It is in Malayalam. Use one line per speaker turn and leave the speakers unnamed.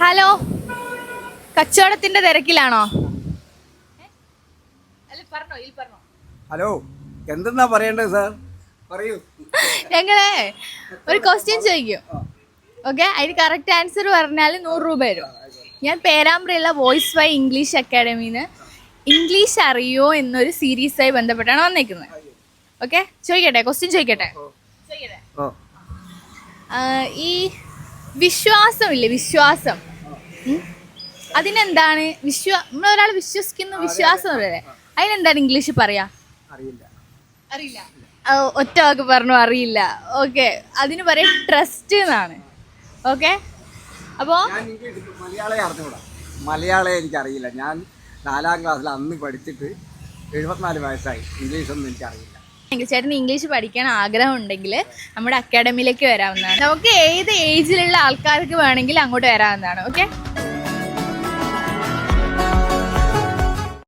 ഹലോ, കച്ചവടത്തിന്റെ തിരക്കിലാണോ?
ഹലോ, എന്തെന്നാ പറയേണ്ടത് സാർ? പറയൂ.
ഞങ്ങളെ ഒരു ക്വസ്റ്റ്യൻ ചോദിക്കും. ഓക്കെ, അതിന് കറക്റ്റ് ആൻസർ പറഞ്ഞാൽ 100 രൂപ തരും. ഞാൻ പേരാമ്പ്രയുള്ള വോയിസ് വൈ ഇംഗ്ലീഷ് അക്കാഡമിന്ന് ഇംഗ്ലീഷ് അറിയോ എന്നൊരു സീരീസായി ബന്ധപ്പെട്ടാണ് വന്നേക്കുന്നത്. ഓക്കെ, ചോദിക്കട്ടെ, ക്വസ്റ്റ്യൻ ചോദിക്കട്ടെ. ഈ വിശ്വാസമില്ലേ, വിശ്വാസം, അതിനെന്താണ്? നമ്മളൊരാൾ വിശ്വസിക്കുന്ന വിശ്വാസം അല്ലേ, അതിനെന്താണ് ഇംഗ്ലീഷിൽ പറയാ? അറിയില്ല. ഒറ്റ വാക്ക് പറഞ്ഞു, അറിയില്ല. ഓക്കെ, അതിന് പറയാം ട്രസ്റ്റ് എന്നാണ്. ഓക്കെ, അപ്പോൾ
മലയാളം എനിക്കറിയില്ല. ഞാൻ 4ാം ക്ലാസ്സിൽ അന്ന് പഠിച്ചിട്ട് 74 വയസ്സായി. ഇംഗ്ലീഷൊന്നും എനിക്കറിയില്ല.
ചേട്ടന് ഇംഗ്ലീഷ് പഠിക്കാൻ ആഗ്രഹം ഉണ്ടെങ്കിൽ നമ്മുടെ അക്കാഡമിയിലേക്ക് വരാവുന്നതാണ്. നമുക്ക് ഏത് ഏജിലുള്ള ആൾക്കാർക്ക് വേണമെങ്കിൽ അങ്ങോട്ട് വരാവുന്നതാണ്. ഓക്കെ.